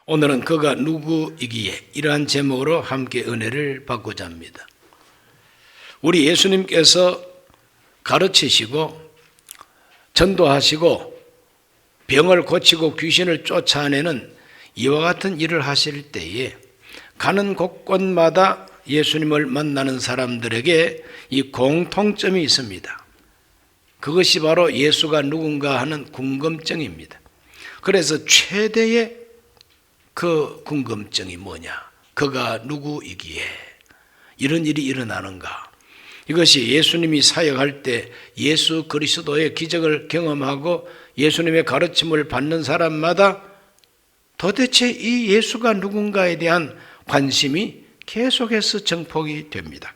오늘은 그가 누구이기에 이러한 제목으로 함께 은혜를 받고자 합니다. 우리 예수님께서 가르치시고 전도하시고 병을 고치고 귀신을 쫓아내는 이와 같은 일을 하실 때에 가는 곳곳마다 예수님을 만나는 사람들에게 이 공통점이 있습니다. 그것이 바로 예수가 누군가 하는 궁금증입니다. 그래서 최대의 그 궁금증이 뭐냐? 그가 누구이기에 이런 일이 일어나는가? 이것이 예수님이 사역할 때 예수 그리스도의 기적을 경험하고 예수님의 가르침을 받는 사람마다 도대체 이 예수가 누군가에 대한 관심이 계속해서 증폭이 됩니다.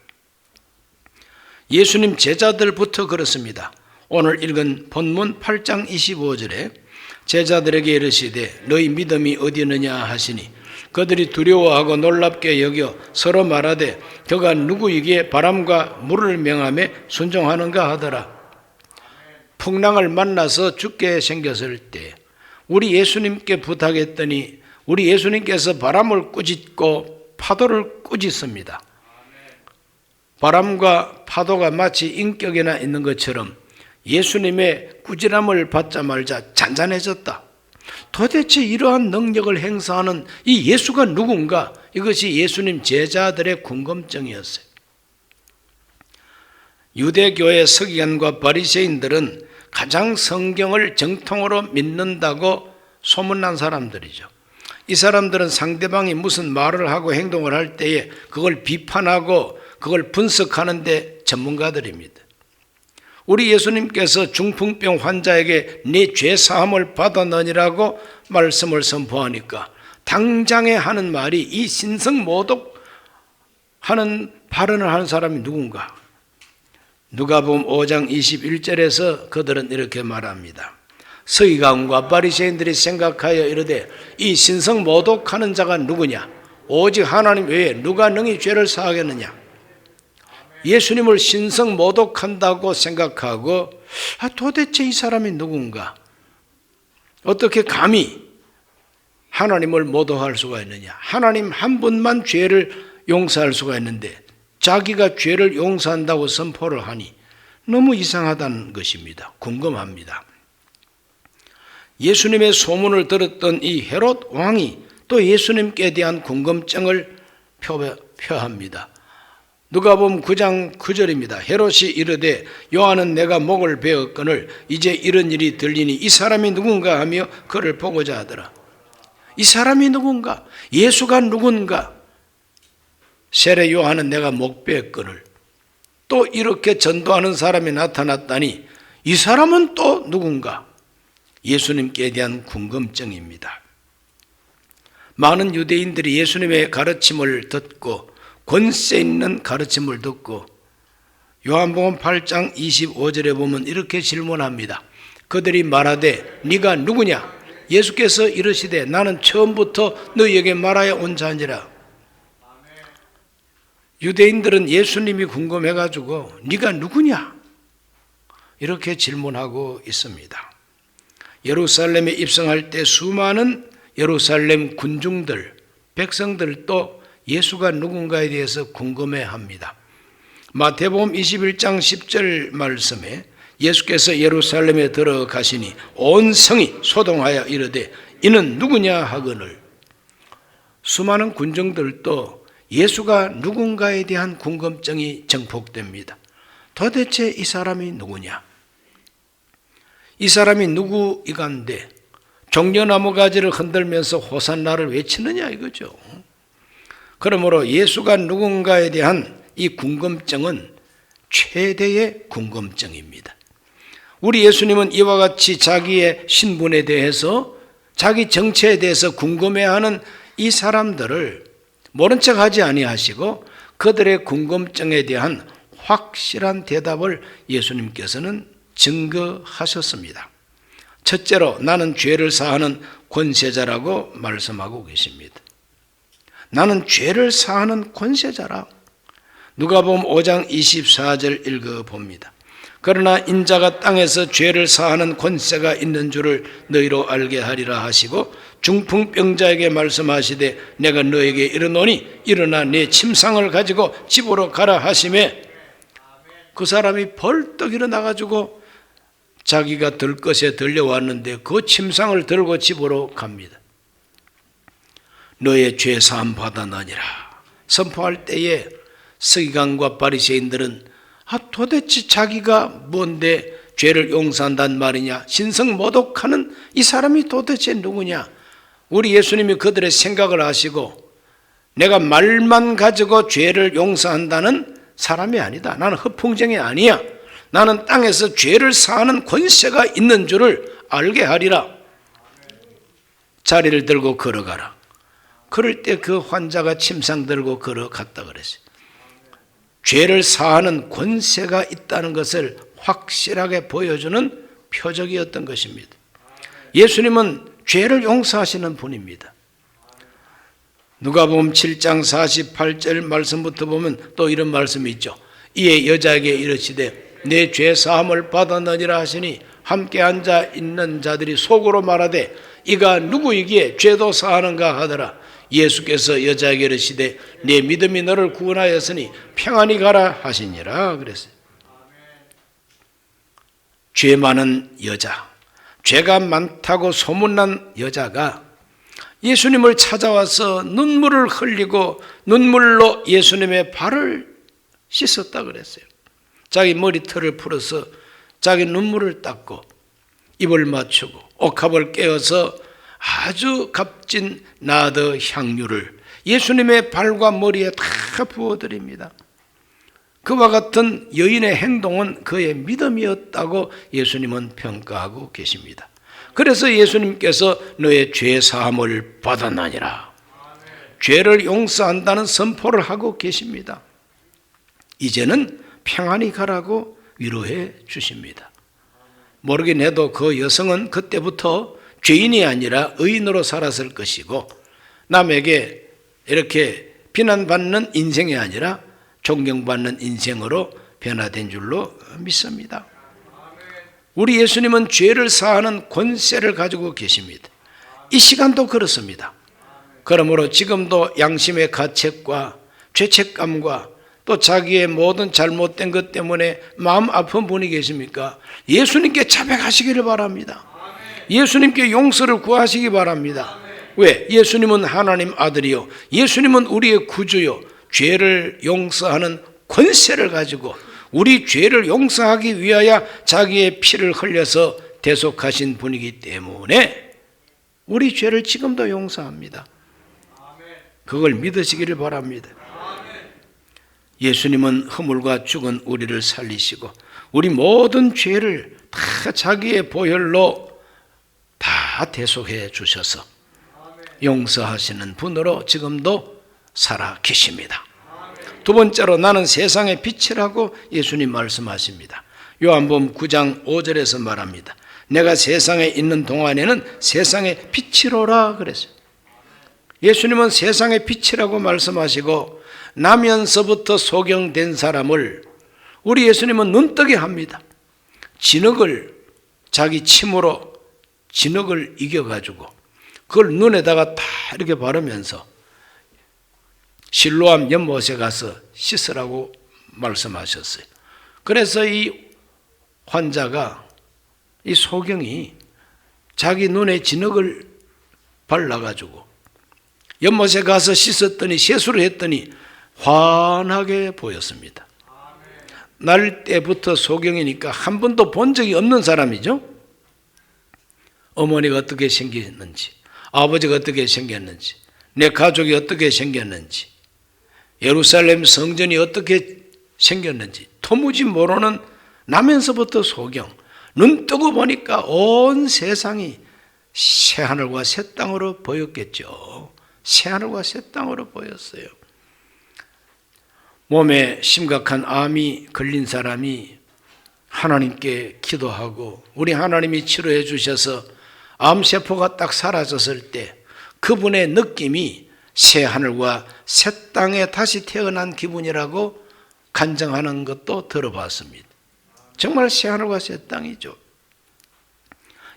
예수님 제자들부터 그렇습니다. 오늘 읽은 본문 8장 25절에 제자들에게 이르시되 너희 믿음이 어디 있느냐 하시니 그들이 두려워하고 놀랍게 여겨 서로 말하되 그가 누구이기에 바람과 물을 명하며 순종하는가 하더라. 풍랑을 만나서 죽게 생겼을 때 우리 예수님께 부탁했더니 우리 예수님께서 바람을 꾸짖고 파도를 꾸짖습니다. 바람과 파도가 마치 인격이나 있는 것처럼 예수님의 꾸지람을 받자 말자 잔잔해졌다. 도대체 이러한 능력을 행사하는 이 예수가 누군가? 이것이 예수님 제자들의 궁금증이었어요. 유대교의 서기관과 바리새인들은 가장 성경을 정통으로 믿는다고 소문난 사람들이죠. 이 사람들은 상대방이 무슨 말을 하고 행동을 할 때에 그걸 비판하고 그걸 분석하는 데 전문가들입니다. 우리 예수님께서 중풍병 환자에게 네 죄 사함을 받아느니라고 말씀을 선포하니까 당장에 하는 말이 이 신성모독하는 발언을 하는 사람이 누군가? 누가복음 5장 21절에서 그들은 이렇게 말합니다. 서기관과 바리새인들이 생각하여 이르되 이 신성모독하는 자가 누구냐? 오직 하나님 외에 누가 능히 죄를 사하겠느냐? 예수님을 신성모독한다고 생각하고 도대체 이 사람이 누군가? 어떻게 감히 하나님을 모독할 수가 있느냐? 하나님 한 분만 죄를 용서할 수가 있는데 자기가 죄를 용서한다고 선포를 하니 너무 이상하다는 것입니다. 궁금합니다. 예수님의 소문을 들었던 이 헤롯 왕이 또 예수님께 대한 궁금증을 표합니다. 누가복음 9장 9절입니다. 헤롯이 이르되 요한은 내가 목을 베었거늘 이제 이런 일이 들리니 이 사람이 누군가 하며 그를 보고자 하더라. 이 사람이 누군가? 예수가 누군가? 세례 요한은 내가 목 베었거늘 또 이렇게 전도하는 사람이 나타났다니 이 사람은 또 누군가? 예수님께 대한 궁금증입니다. 많은 유대인들이 예수님의 가르침을 듣고 권세 있는 가르침을 듣고 요한복음 8장 25절에 보면 이렇게 질문합니다. 그들이 말하되 네가 누구냐? 예수께서 이르시되 나는 처음부터 너희에게 말하여 온 자니라. 유대인들은 예수님이 궁금해가지고 네가 누구냐? 이렇게 질문하고 있습니다. 예루살렘에 입성할 때 수많은 예루살렘 군중들, 백성들도 예수가 누군가에 대해서 궁금해합니다. 마태복음 21장 10절 말씀에 예수께서 예루살렘에 들어가시니 온 성이 소동하여 이르되 이는 누구냐 하거늘 수많은 군중들도 예수가 누군가에 대한 궁금증이 증폭됩니다. 도대체 이 사람이 누구냐? 이 사람이 누구이간데 종려나무 가지를 흔들면서 호산나를 외치느냐 이거죠. 그러므로 예수가 누군가에 대한 이 궁금증은 최대의 궁금증입니다. 우리 예수님은 이와 같이 자기의 신분에 대해서 자기 정체에 대해서 궁금해하는 이 사람들을 모른 척하지 아니하시고 그들의 궁금증에 대한 확실한 대답을 예수님께서는 증거하셨습니다. 첫째로 나는 죄를 사하는 권세자라고 말씀하고 계십니다. 나는 죄를 사하는 권세자라. 누가복음 5장 24절 읽어봅니다. 그러나 인자가 땅에서 죄를 사하는 권세가 있는 줄을 너희로 알게 하리라 하시고 중풍병자에게 말씀하시되 내가 너에게 이르노니 일어나 네 침상을 가지고 집으로 가라 하시매 그 사람이 벌떡 일어나가지고 자기가 들 것에 들려왔는데 그 침상을 들고 집으로 갑니다. 너의 죄 사함 받아나니라 선포할 때에 서기관과 바리새인들은 도대체 자기가 뭔데 죄를 용서한단 말이냐, 신성 모독하는 이 사람이 도대체 누구냐. 우리 예수님이 그들의 생각을 아시고 내가 말만 가지고 죄를 용서한다는 사람이 아니다. 나는 허풍쟁이 아니야. 나는 땅에서 죄를 사하는 권세가 있는 줄을 알게 하리라. 자리를 들고 걸어가라. 그럴 때 그 환자가 침상 들고 걸어갔다 그랬어요. 죄를 사하는 권세가 있다는 것을 확실하게 보여주는 표적이었던 것입니다. 예수님은 죄를 용서하시는 분입니다. 누가복음 7장 48절 말씀부터 보면 또 이런 말씀이 있죠. 이에 여자에게 이르시되 내 죄 사함을 받았느니라 하시니 함께 앉아 있는 자들이 속으로 말하되 이가 누구이기에 죄도 사하는가 하더라. 예수께서 여자에게 이르시되 내 믿음이 너를 구원하였으니 평안히 가라 하시니라 그랬어요. 죄 많은 여자, 죄가 많다고 소문난 여자가 예수님을 찾아와서 눈물을 흘리고 눈물로 예수님의 발을 씻었다 그랬어요. 자기 머리털을 풀어서 자기 눈물을 닦고 입을 맞추고 옥합을 깨어서 아주 값진 나드 향유를 예수님의 발과 머리에 다 부어드립니다. 그와 같은 여인의 행동은 그의 믿음이었다고 예수님은 평가하고 계십니다. 그래서 예수님께서 너의 죄 사함을 받았나니라. 죄를 용서한다는 선포를 하고 계십니다. 이제는 평안히 가라고 위로해 주십니다. 모르긴 해도 그 여성은 그때부터 죄인이 아니라 의인으로 살았을 것이고 남에게 이렇게 비난받는 인생이 아니라 존경받는 인생으로 변화된 줄로 믿습니다. 우리 예수님은 죄를 사하는 권세를 가지고 계십니다. 이 시간도 그렇습니다. 그러므로 지금도 양심의 가책과 죄책감과 또 자기의 모든 잘못된 것 때문에 마음 아픈 분이 계십니까? 예수님께 자백하시기를 바랍니다. 예수님께 용서를 구하시기 바랍니다. 왜? 예수님은 하나님 아들이요 예수님은 우리의 구주요 죄를 용서하는 권세를 가지고 우리 죄를 용서하기 위하여 자기의 피를 흘려서 대속하신 분이기 때문에 우리 죄를 지금도 용서합니다. 그걸 믿으시기를 바랍니다. 예수님은 허물과 죽은 우리를 살리시고 우리 모든 죄를 다 자기의 보혈로 다 대속해 주셔서 용서하시는 분으로 지금도 살아 계십니다. 두 번째로 나는 세상의 빛이라고 예수님 말씀하십니다. 요한복음 9장 5절에서 말합니다. 내가 세상에 있는 동안에는 세상의 빛이로라 그랬어요. 예수님은 세상의 빛이라고 말씀하시고 나면서부터 소경된 사람을 우리 예수님은 눈뜨게 합니다. 진흙을 자기 침으로 진흙을 이겨가지고 그걸 눈에다가 다 이렇게 바르면서 실로암 연못에 가서 씻으라고 말씀하셨어요. 그래서 이 환자가 이 소경이 자기 눈에 진흙을 발라가지고 연못에 가서 씻었더니 세수를 했더니 환하게 보였습니다. 날 때부터 소경이니까 한 번도 본 적이 없는 사람이죠. 어머니가 어떻게 생겼는지, 아버지가 어떻게 생겼는지, 내 가족이 어떻게 생겼는지, 예루살렘 성전이 어떻게 생겼는지 도무지 모르는 나면서부터 소경. 눈 뜨고 보니까 온 세상이 새하늘과 새 땅으로 보였겠죠. 새하늘과 새 땅으로 보였어요. 몸에 심각한 암이 걸린 사람이 하나님께 기도하고 우리 하나님이 치료해 주셔서 암세포가 딱 사라졌을 때 그분의 느낌이 새하늘과 새 땅에 다시 태어난 기분이라고 간증하는 것도 들어봤습니다. 정말 새하늘과 새 땅이죠.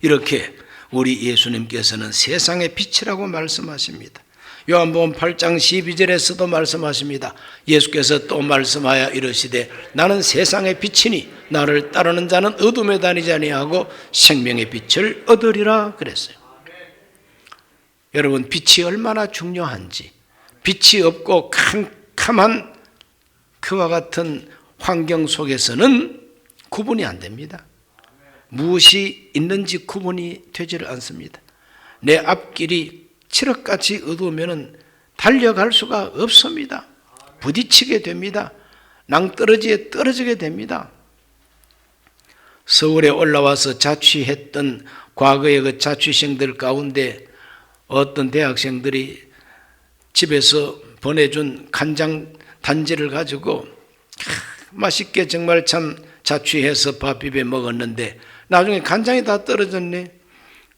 이렇게 우리 예수님께서는 세상의 빛이라고 말씀하십니다. 요한복음 8장 12절에서도 말씀하십니다. 예수께서 또 말씀하여 이르시되 나는 세상의 빛이니 나를 따르는 자는 어둠에 다니지 아니하고 생명의 빛을 얻으리라 그랬어요. 여러분, 빛이 얼마나 중요한지, 빛이 없고 캄캄한 그와 같은 환경 속에서는 구분이 안 됩니다. 무엇이 있는지 구분이 되지를 않습니다. 내 앞길이 칠흑같이 어두우면 달려갈 수가 없습니다. 부딪히게 됩니다. 낭떠러지에 떨어지게 됩니다. 서울에 올라와서 자취했던 과거의 그 자취생들 가운데 어떤 대학생들이 집에서 보내준 간장 단지를 가지고 맛있게 정말 참 자취해서 밥 비벼 먹었는데 나중에 간장이 다 떨어졌네.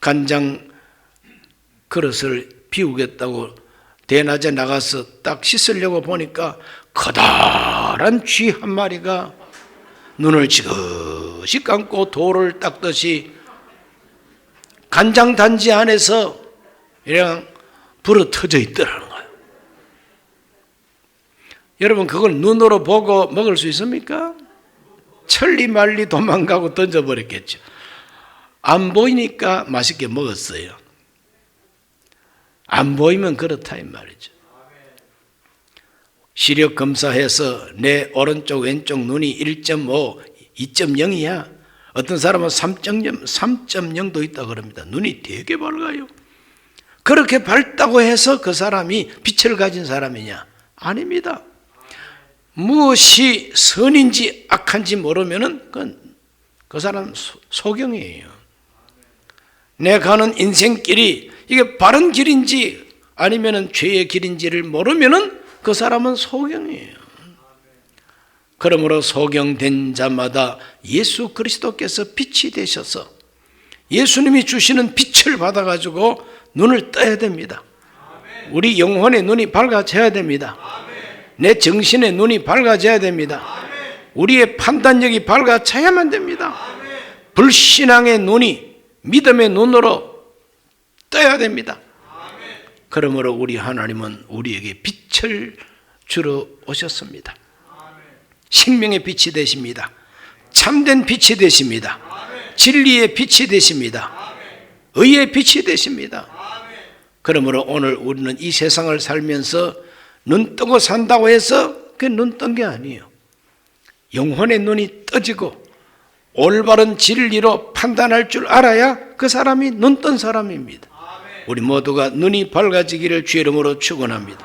간장 그릇을 비우겠다고 대낮에 나가서 딱 씻으려고 보니까 커다란 쥐 한 마리가 눈을 지그시 감고 돌을 닦듯이 간장 단지 안에서 그냥 불어 터져 있더라는 거예요. 여러분, 그걸 눈으로 보고 먹을 수 있습니까? 천리 말리 도망가고 던져버렸겠죠. 안 보이니까 맛있게 먹었어요. 안 보이면 그렇다 이 말이죠. 시력 검사해서 내 오른쪽 왼쪽 눈이 1.5, 2.0이야. 어떤 사람은 3.0도 있다 그럽니다. 눈이 되게 밝아요. 그렇게 밝다고 해서 그 사람이 빛을 가진 사람이냐? 아닙니다. 무엇이 선인지 악한지 모르면은 그 사람 소경이에요. 내 가는 인생길이 이게 바른 길인지 아니면은 죄의 길인지를 모르면은 그 사람은 소경이에요. 그러므로 소경된 자마다 예수 그리스도께서 빛이 되셔서 예수님이 주시는 빛을 받아가지고 눈을 떠야 됩니다. 우리 영혼의 눈이 밝아져야 됩니다. 내 정신의 눈이 밝아져야 됩니다. 우리의 판단력이 밝아져야만 됩니다. 불신앙의 눈이 믿음의 눈으로 떠야 됩니다. 그러므로 우리 하나님은 우리에게 빛을 주러 오셨습니다. 생명의 빛이 되십니다. 참된 빛이 되십니다. 진리의 빛이 되십니다. 의의 빛이 되십니다. 그러므로 오늘 우리는 이 세상을 살면서 눈 뜨고 산다고 해서 그게 눈 뜬 게 아니에요. 영혼의 눈이 떠지고 올바른 진리로 판단할 줄 알아야 그 사람이 눈 뜬 사람입니다. 우리 모두가 눈이 밝아지기를 주의 이름으로 축원합니다.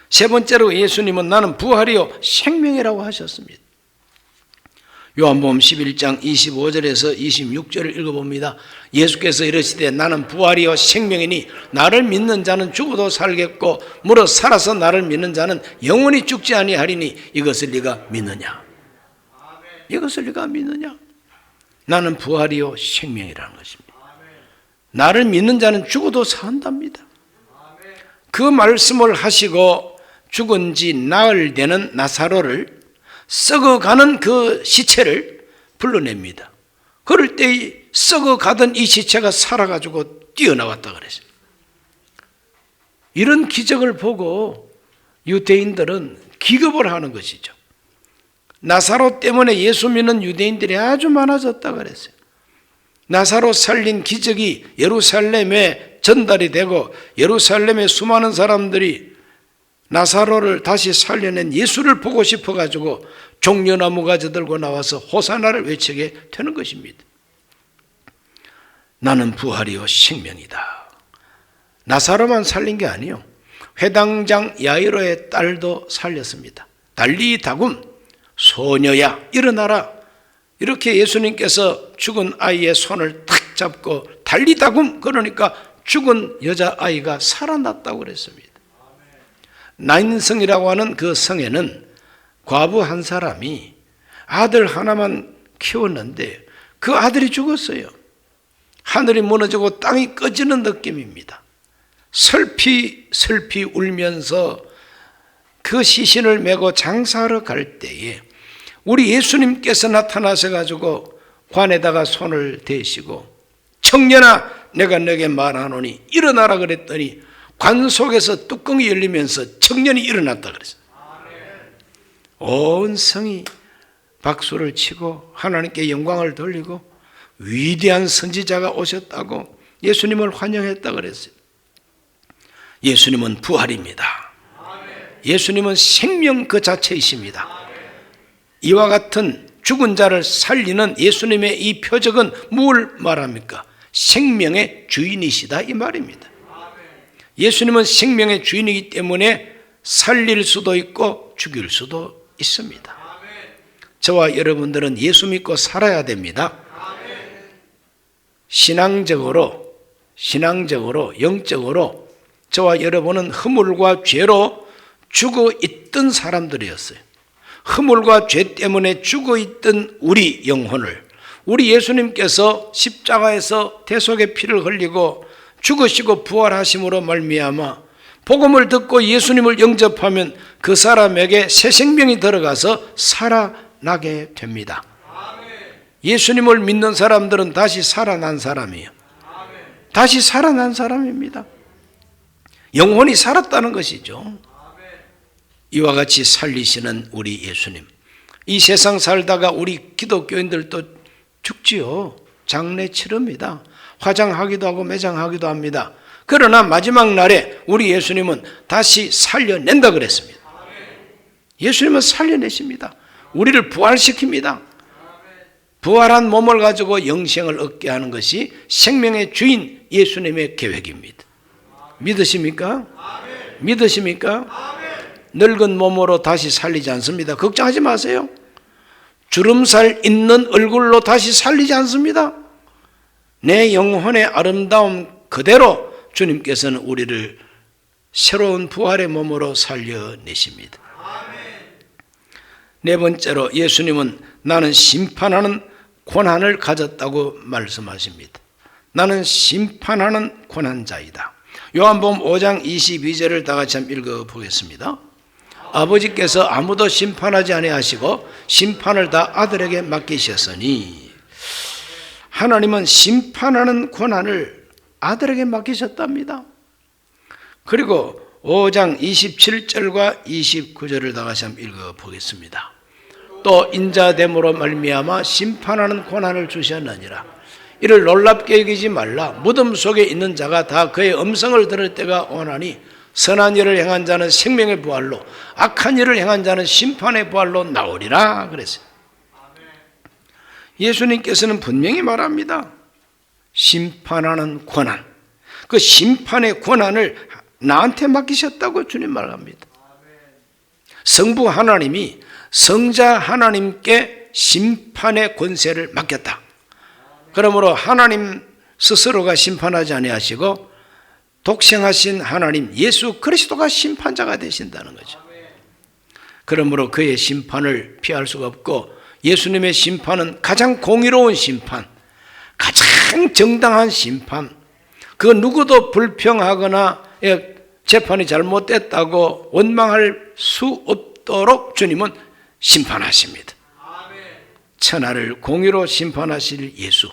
세 번째로 예수님은 나는 부활이요 생명이라고 하셨습니다. 요한복음 11장 25절에서 26절을 읽어봅니다. 예수께서 이르시되 나는 부활이요 생명이니 나를 믿는 자는 죽어도 살겠고 무릇 살아서 나를 믿는 자는 영원히 죽지 아니하리니 이것을 네가 믿느냐? 이것을 네가 믿느냐? 나는 부활이요 생명이라는 것입니다. 나를 믿는 자는 죽어도 산답니다. 그 말씀을 하시고 죽은 지 나흘 되는 나사로를 썩어가는 그 시체를 불러냅니다. 그럴 때 썩어가던 이 시체가 살아가지고 뛰어나왔다 그랬어요. 이런 기적을 보고 유대인들은 기겁을 하는 것이죠. 나사로 때문에 예수 믿는 유대인들이 아주 많아졌다 그랬어요. 나사로 살린 기적이 예루살렘에 전달이 되고 예루살렘의 수많은 사람들이 나사로를 다시 살려낸 예수를 보고 싶어가지고 종려나무 가지 들고 나와서 호사나를 외치게 되는 것입니다. 나는 부활이요 생명이다. 나사로만 살린 게 아니에요. 회당장 야이로의 딸도 살렸습니다. 달리다굼 소녀야 일어나라. 이렇게 예수님께서 죽은 아이의 손을 탁 잡고 달리다굼 그러니까 죽은 여자아이가 살아났다고 그랬습니다. 나인성이라고 하는 그 성에는 과부 한 사람이 아들 하나만 키웠는데 그 아들이 죽었어요. 하늘이 무너지고 땅이 꺼지는 느낌입니다. 슬피 울면서 그 시신을 메고 장사하러 갈 때에 우리 예수님께서 나타나셔 가지고 관에다가 손을 대시고 청년아 내가 너에게 말하노니 일어나라 그랬더니 관 속에서 뚜껑이 열리면서 청년이 일어났다 그랬어요. 온 성이 박수를 치고 하나님께 영광을 돌리고 위대한 선지자가 오셨다고 예수님을 환영했다 그랬어요. 예수님은 부활입니다. 예수님은 생명 그 자체이십니다. 이와 같은 죽은 자를 살리는 예수님의 이 표적은 뭘 말합니까? 생명의 주인이시다 이 말입니다. 예수님은 생명의 주인이기 때문에 살릴 수도 있고 죽일 수도 있습니다. 저와 여러분들은 예수 믿고 살아야 됩니다. 신앙적으로, 영적으로 저와 여러분은 허물과 죄로 죽어 있던 사람들이었어요. 허물과 죄 때문에 죽어 있던 우리 영혼을 우리 예수님께서 십자가에서 대속의 피를 흘리고 죽으시고 부활하심으로 말미암아 복음을 듣고 예수님을 영접하면 그 사람에게 새 생명이 들어가서 살아나게 됩니다. 예수님을 믿는 사람들은 다시 살아난 사람이에요. 다시 살아난 사람입니다. 영혼이 살았다는 것이죠. 이와 같이 살리시는 우리 예수님. 이 세상 살다가 우리 기독교인들도 죽지요. 장례 치릅니다. 화장하기도 하고 매장하기도 합니다. 그러나 마지막 날에 우리 예수님은 다시 살려낸다 그랬습니다. 예수님은 살려내십니다. 우리를 부활시킵니다. 부활한 몸을 가지고 영생을 얻게 하는 것이 생명의 주인 예수님의 계획입니다. 믿으십니까? 믿으십니까? 늙은 몸으로 다시 살리지 않습니다. 걱정하지 마세요. 주름살 있는 얼굴로 다시 살리지 않습니다. 내 영혼의 아름다움 그대로 주님께서는 우리를 새로운 부활의 몸으로 살려내십니다. 네 번째로 예수님은 나는 심판하는 권한을 가졌다고 말씀하십니다. 나는 심판하는 권한자이다. 요한복음 5장 22절을 다 같이 한번 읽어보겠습니다. 아버지께서 아무도 심판하지 아니하시고 심판을 다 아들에게 맡기셨으니 하나님은 심판하는 권한을 아들에게 맡기셨답니다. 그리고 5장 27절과 29절을 다 같이 한번 읽어보겠습니다. 또 인자됨으로 말미암아 심판하는 권한을 주셨느니라. 이를 놀랍게 여기지 말라. 무덤 속에 있는 자가 다 그의 음성을 들을 때가 오나니 선한 일을 행한 자는 생명의 부활로 악한 일을 행한 자는 심판의 부활로 나오리라 그랬어요. 예수님께서는 분명히 말합니다. 심판하는 권한, 그 심판의 권한을 나한테 맡기셨다고 주님 말합니다. 성부 하나님이 성자 하나님께 심판의 권세를 맡겼다. 그러므로 하나님 스스로가 심판하지 아니하시고 독생하신 하나님 예수 그리스도가 심판자가 되신다는 거죠. 그러므로 그의 심판을 피할 수가 없고 예수님의 심판은 가장 공의로운 심판, 가장 정당한 심판, 그 누구도 불평하거나 재판이 잘못됐다고 원망할 수 없도록 주님은 심판하십니다. 천하를 공의로 심판하실 예수.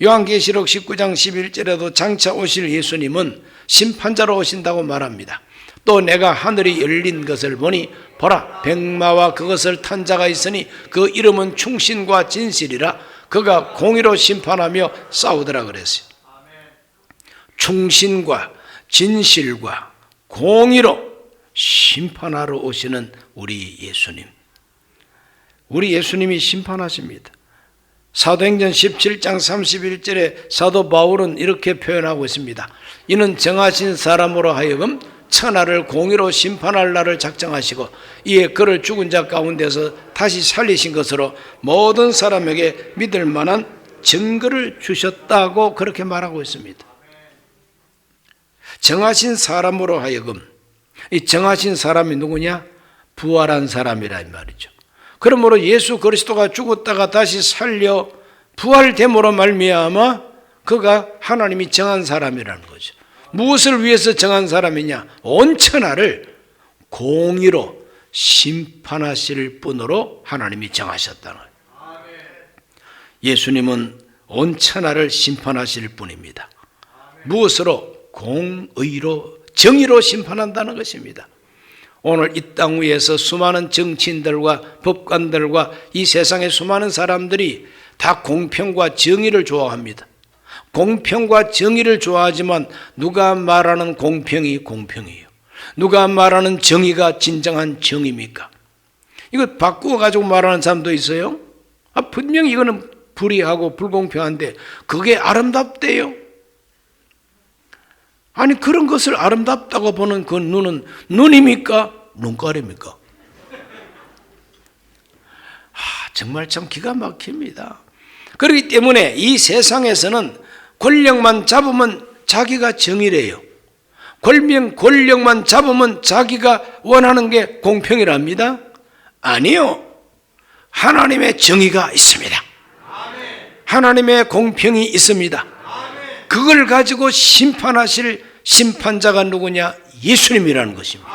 요한계시록 19장 11절에도 장차 오실 예수님은 심판자로 오신다고 말합니다. 또 내가 하늘이 열린 것을 보니 보라 백마와 그것을 탄 자가 있으니 그 이름은 충신과 진실이라. 그가 공의로 심판하며 싸우더라 그랬어요. 충신과 진실과 공의로 심판하러 오시는 우리 예수님. 우리 예수님이 심판하십니다. 사도행전 17장 31절에 사도 바울은 이렇게 표현하고 있습니다. 이는 정하신 사람으로 하여금 천하를 공의로 심판할 날을 작정하시고 이에 그를 죽은 자 가운데서 다시 살리신 것으로 모든 사람에게 믿을 만한 증거를 주셨다고 그렇게 말하고 있습니다. 정하신 사람으로 하여금, 이 정하신 사람이 누구냐? 부활한 사람이라 이 말이죠. 그러므로 예수 그리스도가 죽었다가 다시 살려 부활됨으로 말미암아 그가 하나님이 정한 사람이라는 거죠. 무엇을 위해서 정한 사람이냐? 온 천하를 공의로 심판하실 분으로 하나님이 정하셨다는 거예요. 예수님은 온 천하를 심판하실 분입니다. 무엇으로? 공의로, 정의로 심판한다는 것입니다. 오늘 이 땅 위에서 수많은 정치인들과 법관들과 이 세상의 수많은 사람들이 다 공평과 정의를 좋아합니다. 공평과 정의를 좋아하지만 누가 말하는 공평이 공평이에요? 누가 말하는 정의가 진정한 정의입니까? 이거 바꾸어 가지고 말하는 사람도 있어요. 분명히 이거는 불의하고 불공평한데 그게 아름답대요. 아니, 그런 것을 아름답다고 보는 그 눈은 눈입니까? 눈가리입니까? 정말 참 기가 막힙니다. 그렇기 때문에 이 세상에서는 권력만 잡으면 자기가 정의래요. 권력만 잡으면 자기가 원하는 게 공평이랍니다. 아니요. 하나님의 정의가 있습니다. 하나님의 공평이 있습니다. 그걸 가지고 심판하실 심판자가 누구냐? 예수님이라는 것입니다.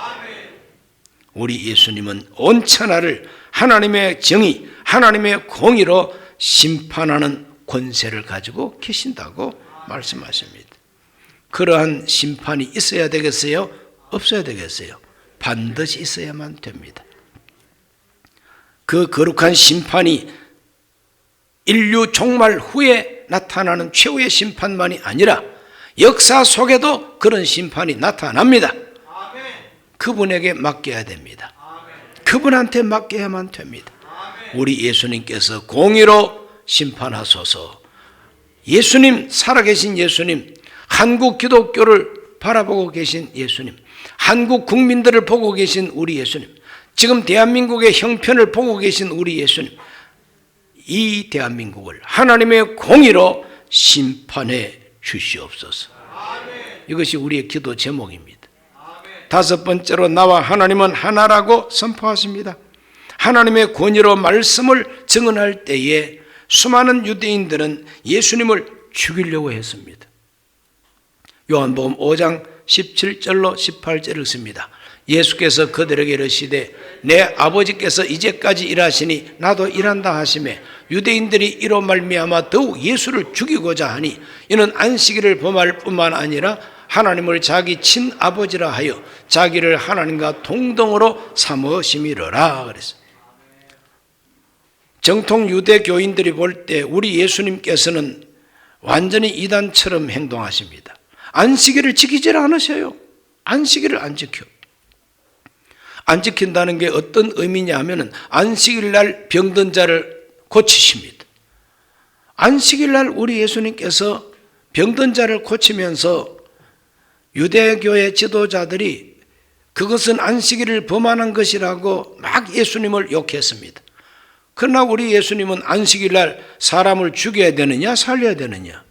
우리 예수님은 온 천하를 하나님의 정의, 하나님의 공의로 심판하는 권세를 가지고 계신다고 말씀하십니다. 그러한 심판이 있어야 되겠어요? 없어야 되겠어요? 반드시 있어야만 됩니다. 그 거룩한 심판이 인류 종말 후에 나타나는 최후의 심판만이 아니라 역사 속에도 그런 심판이 나타납니다. 그분에게 맡겨야 됩니다. 그분한테 맡겨야만 됩니다. 우리 예수님께서 공의로 심판하소서. 예수님, 살아계신 예수님, 한국 기독교를 바라보고 계신 예수님, 한국 국민들을 보고 계신 우리 예수님, 지금 대한민국의 형편을 보고 계신 우리 예수님, 이 대한민국을 하나님의 공의로 심판해 주시옵소서. 이것이 우리의 기도 제목입니다. 다섯 번째로, 나와 하나님은 하나라고 선포하십니다. 하나님의 권위로 말씀을 증언할 때에 수많은 유대인들은 예수님을 죽이려고 했습니다. 요한복음 5장 17절로 18절을 씁니다. 예수께서 그들에게 이르시되 내 아버지께서 이제까지 일하시니 나도 일한다 하시매 유대인들이 이로 말미암아 더욱 예수를 죽이고자 하니 이는 안식일을 범할 뿐만 아니라 하나님을 자기 친아버지라 하여 자기를 하나님과 동등으로 삼으심이로라 그랬어요. 정통 유대교인들이 볼 때 우리 예수님께서는 완전히 이단처럼 행동하십니다. 안식일을 지키질 않으셔요. 안식일을 안 지켜. 안 지킨다는 게 어떤 의미냐 하면 안식일 날 병든 자를 고치십니다. 안식일 날 우리 예수님께서 병든 자를 고치면서 유대교의 지도자들이 그것은 안식일을 범하는 것이라고 막 예수님을 욕했습니다. 그러나 우리 예수님은 안식일 날 사람을 죽여야 되느냐 살려야 되느냐,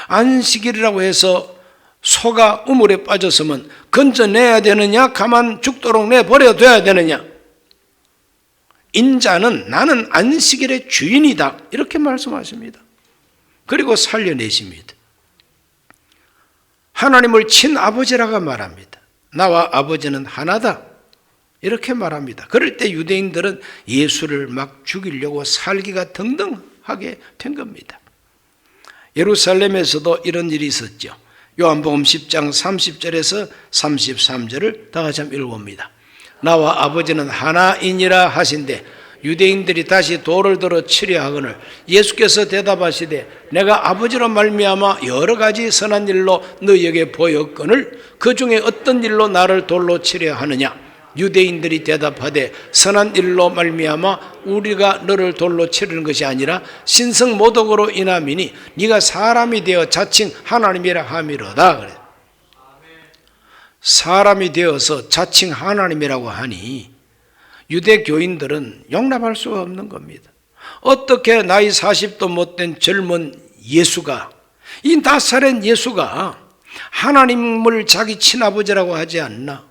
안식일이라고 해서 소가 우물에 빠졌으면 건져내야 되느냐 가만 죽도록 내버려둬야 되느냐, 인자는 나는 안식일의 주인이다 이렇게 말씀하십니다. 그리고 살려내십니다. 하나님을 친아버지라고 말합니다. 나와 아버지는 하나다 이렇게 말합니다. 그럴 때 유대인들은 예수를 막 죽이려고 살기가 등등하게 된 겁니다. 예루살렘에서도 이런 일이 있었죠. 요한복음 10장 30절에서 33절을 다 같이 한번 읽어봅니다. 나와 아버지는 하나이니라 하신대 유대인들이 다시 돌을 들어 치려 하거늘 예수께서 대답하시되 내가 아버지로 말미암아 여러 가지 선한 일로 너희에게 보였거늘 그 중에 어떤 일로 나를 돌로 치려 하느냐. 유대인들이 대답하되 선한 일로 말미암아 우리가 너를 돌로 치르는 것이 아니라 신성 모독으로 인함이니 네가 사람이 되어 자칭 하나님이라 함이로다. 그래. 사람이 되어서 자칭 하나님이라고 하니 유대교인들은 용납할 수가 없는 겁니다. 어떻게 나이 40도 못된 젊은 예수가, 이 나사렛 예수가 하나님을 자기 친아버지라고 하지 않나?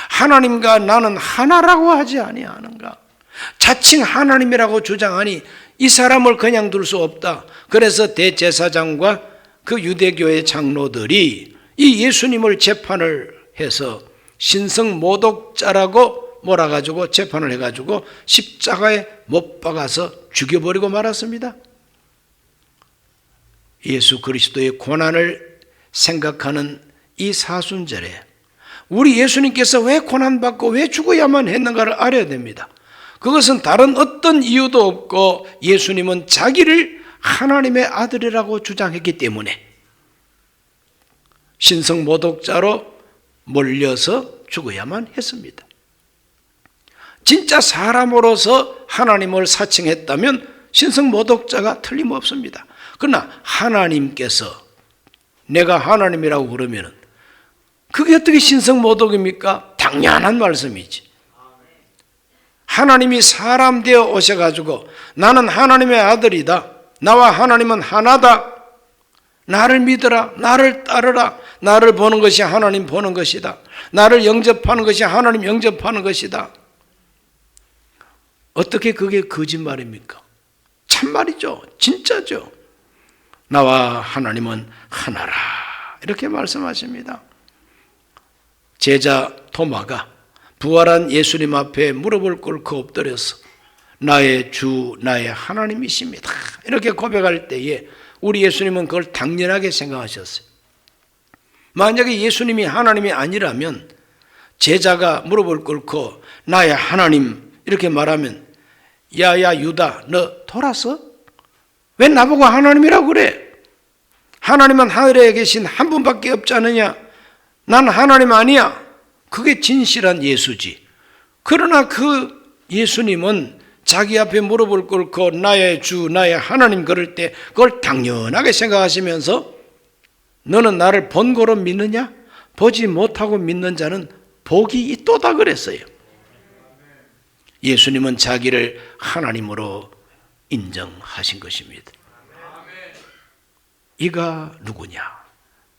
하나님과 나는 하나라고 하지 아니하는가? 자칭 하나님이라고 주장하니 이 사람을 그냥 둘 수 없다. 그래서 대제사장과 그 유대교의 장로들이 이 예수님을 재판을 해서 신성 모독자라고 몰아가지고 재판을 해가지고 십자가에 못 박아서 죽여버리고 말았습니다. 예수 그리스도의 고난을 생각하는 이 사순절에 우리 예수님께서 왜 고난받고 왜 죽어야만 했는가를 알아야 됩니다. 그것은 다른 어떤 이유도 없고 예수님은 자기를 하나님의 아들이라고 주장했기 때문에 신성모독자로 몰려서 죽어야만 했습니다. 진짜 사람으로서 하나님을 사칭했다면 신성모독자가 틀림없습니다. 그러나 하나님께서 내가 하나님이라고 그러면 그게 어떻게 신성모독입니까? 당연한 말씀이지. 하나님이 사람 되어 오셔가지고 나는 하나님의 아들이다. 나와 하나님은 하나다. 나를 믿어라. 나를 따르라. 나를 보는 것이 하나님 보는 것이다. 나를 영접하는 것이 하나님 영접하는 것이다. 어떻게 그게 거짓말입니까? 참말이죠. 진짜죠. 나와 하나님은 하나라. 이렇게 말씀하십니다. 제자 토마가 부활한 예수님 앞에 무릎을 꿇고 엎드려서 나의 주, 나의 하나님이십니다. 이렇게 고백할 때에 우리 예수님은 그걸 당연하게 생각하셨어요. 만약에 예수님이 하나님이 아니라면 제자가 무릎을 꿇고 나의 하나님 이렇게 말하면 야야 유다 너 돌았어? 왜 나보고 하나님이라고 그래? 하나님은 하늘에 계신 한 분밖에 없지 않느냐? 난 하나님 아니야. 그게 진실한 예수지. 그러나 그 예수님은 자기 앞에 무릎을 꿇고 나의 주 나의 하나님 그럴 때 그걸 당연하게 생각하시면서 너는 나를 본고로 믿느냐? 보지 못하고 믿는 자는 복이 있도다 그랬어요. 예수님은 자기를 하나님으로 인정하신 것입니다. 이가 누구냐?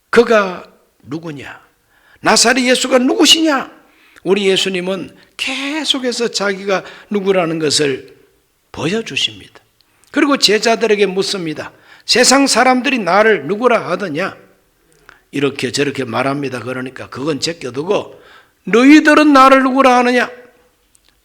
그가 누구냐? 나사렛 예수가 누구시냐? 우리 예수님은 계속해서 자기가 누구라는 것을 보여주십니다. 그리고 제자들에게 묻습니다. 세상 사람들이 나를 누구라 하더냐? 이렇게 저렇게 말합니다. 그러니까 그건 제껴두고 너희들은 나를 누구라 하느냐?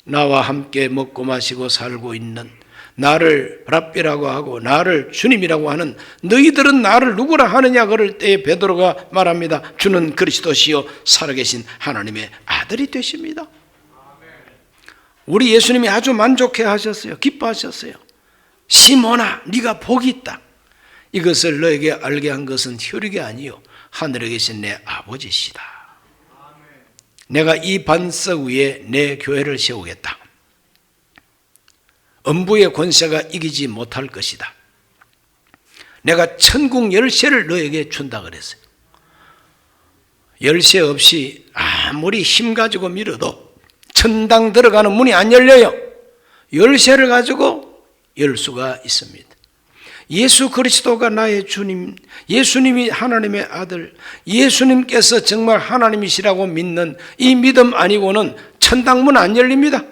나와 함께 먹고 마시고 살고 있는 나를 랍비라고 하고 나를 주님이라고 하는 너희들은 나를 누구라 하느냐 그럴 때에 베드로가 말합니다. 주는 그리스도시요 살아계신 하나님의 아들이 되십니다. 우리 예수님이 아주 만족해 하셨어요. 기뻐하셨어요. 시몬아 네가 복이 있다. 이것을 너에게 알게 한 것은 혈육이 아니요 하늘에 계신 내 아버지시다. 내가 이 반석 위에 내 교회를 세우겠다. 음부의 권세가 이기지 못할 것이다. 내가 천국 열쇠를 너에게 준다 그랬어요. 열쇠 없이 아무리 힘 가지고 밀어도 천당 들어가는 문이 안 열려요. 열쇠를 가지고 열 수가 있습니다. 예수 그리스도가 나의 주님, 예수님이 하나님의 아들, 예수님께서 정말 하나님이시라고 믿는 이 믿음 아니고는 천당문 안 열립니다.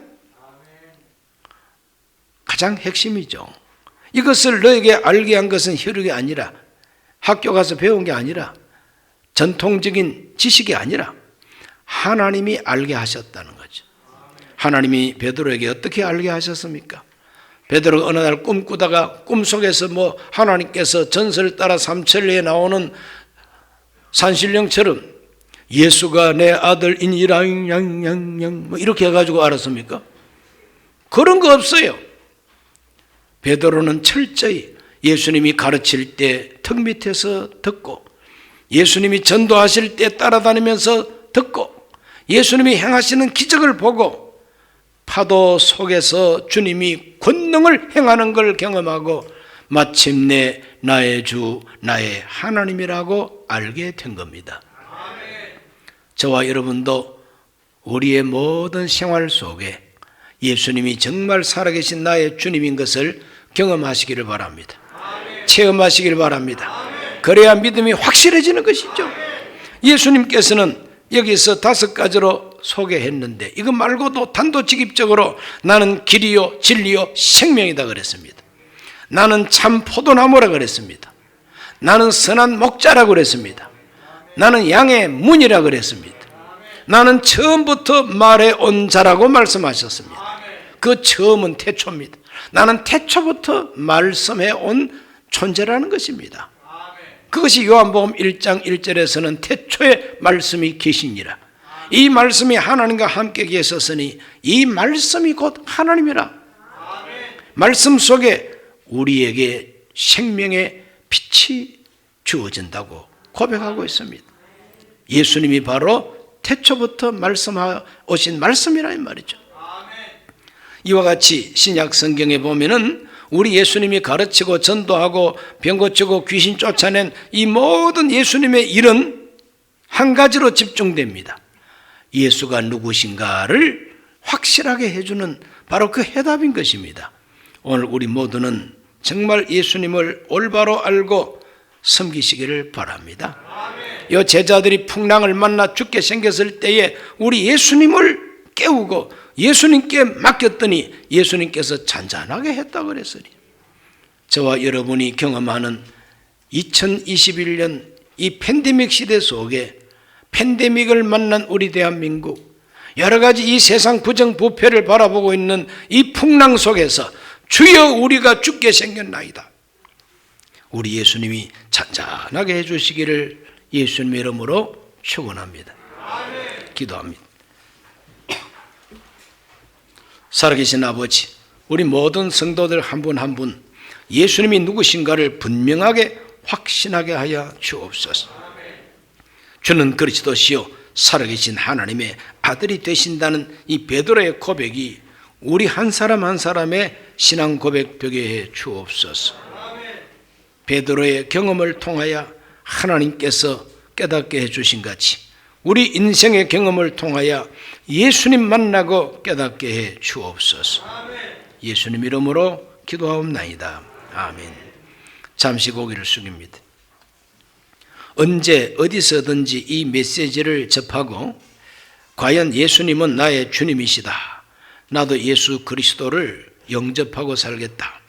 가장 핵심이죠. 이것을 너에게 알게 한 것은 혈육이 아니라 학교 가서 배운 게 아니라 전통적인 지식이 아니라 하나님이 알게 하셨다는 거죠. 하나님이 베드로에게 어떻게 알게 하셨습니까? 베드로가 어느 날 꿈꾸다가 꿈속에서 하나님께서 전설 따라 삼천리에 나오는 산신령처럼 예수가 내 아들이니라 이렇게 해가지고 알았습니까? 그런 거 없어요. 베드로는 철저히 예수님이 가르칠 때 턱 밑에서 듣고 예수님이 전도하실 때 따라다니면서 듣고 예수님이 행하시는 기적을 보고 파도 속에서 주님이 권능을 행하는 걸 경험하고 마침내 나의 주 나의 하나님이라고 알게 된 겁니다. 저와 여러분도 우리의 모든 생활 속에 예수님이 정말 살아계신 나의 주님인 것을 경험하시기를 바랍니다. 체험하시기를 바랍니다. 그래야 믿음이 확실해지는 것이죠. 예수님께서는 여기서 5가지로 소개했는데 이거 말고도 단도직입적으로 나는 길이요 진리요 생명이다 그랬습니다. 나는 참 포도나무라 그랬습니다. 나는 선한 목자라 그랬습니다. 나는 양의 문이라 그랬습니다. 나는 처음부터 말해온 자라고 말씀하셨습니다. 그 처음은 태초입니다. 나는 태초부터 말씀해온 존재라는 것입니다. 그것이 요한복음 1장 1절에서는 태초에 말씀이 계시니라. 이 말씀이 하나님과 함께 계셨으니 이 말씀이 곧 하나님이라. 말씀 속에 우리에게 생명의 빛이 주어진다고 고백하고 있습니다. 예수님이 바로 태초부터 말씀하신 말씀이라 이 말이죠. 이와 같이 신약 성경에 보면은 우리 예수님이 가르치고 전도하고 병 고치고 귀신 쫓아낸 이 모든 예수님의 일은 한 가지로 집중됩니다. 예수가 누구신가를 확실하게 해주는 바로 그 해답인 것입니다. 오늘 우리 모두는 정말 예수님을 올바로 알고 섬기시기를 바랍니다. 이 제자들이 풍랑을 만나 죽게 생겼을 때에 우리 예수님을 깨우고 예수님께 맡겼더니 예수님께서 잔잔하게 했다고 그랬으니, 저와 여러분이 경험하는 2021년 이 팬데믹 시대 속에 팬데믹을 만난 우리 대한민국, 여러 가지 이 세상 부정부패를 바라보고 있는 이 풍랑 속에서 주여 우리가 죽게 생겼나이다, 우리 예수님이 잔잔하게 해주시기를 예수님의 이름으로 축원합니다. 기도합니다. 살아계신 아버지, 우리 모든 성도들 한 분 한 분 예수님이 누구신가를 분명하게 확신하게 하여 주옵소서. 주는 그리스도시요 살아계신 하나님의 아들이 되신다는 이 베드로의 고백이 우리 한 사람 한 사람의 신앙 고백 되게 해 주옵소서. 베드로의 경험을 통하여 하나님께서 깨닫게 해주신 같이 우리 인생의 경험을 통하여 예수님 만나고 깨닫게 해 주옵소서. 예수님 이름으로 기도하옵나이다. 아멘. 잠시 고개를 숙입니다. 언제 어디서든지 이 메시지를 접하고 과연 예수님은 나의 주님이시다, 나도 예수 그리스도를 영접하고 살겠다,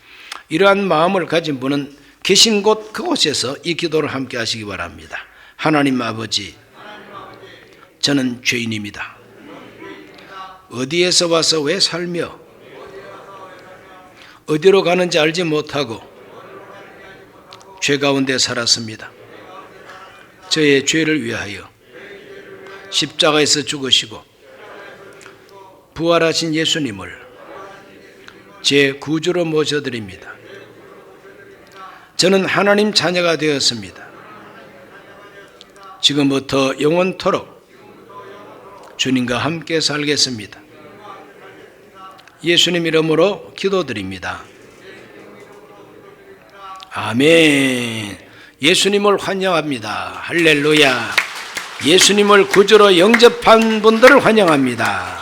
이러한 마음을 가진 분은 계신 곳 그곳에서 이 기도를 함께 하시기 바랍니다. 하나님 아버지, 저는 죄인입니다. 어디에서 와서 왜 살며 어디로 가는지 알지 못하고 죄 가운데 살았습니다. 저의 죄를 위하여 십자가에서 죽으시고 부활하신 예수님을 제 구주로 모셔드립니다. 저는 하나님 자녀가 되었습니다. 지금부터 영원토록 주님과 함께 살겠습니다. 예수님 이름으로 기도드립니다. 아멘. 예수님을 환영합니다. 할렐루야. 예수님을 구주로 영접한 분들을 환영합니다.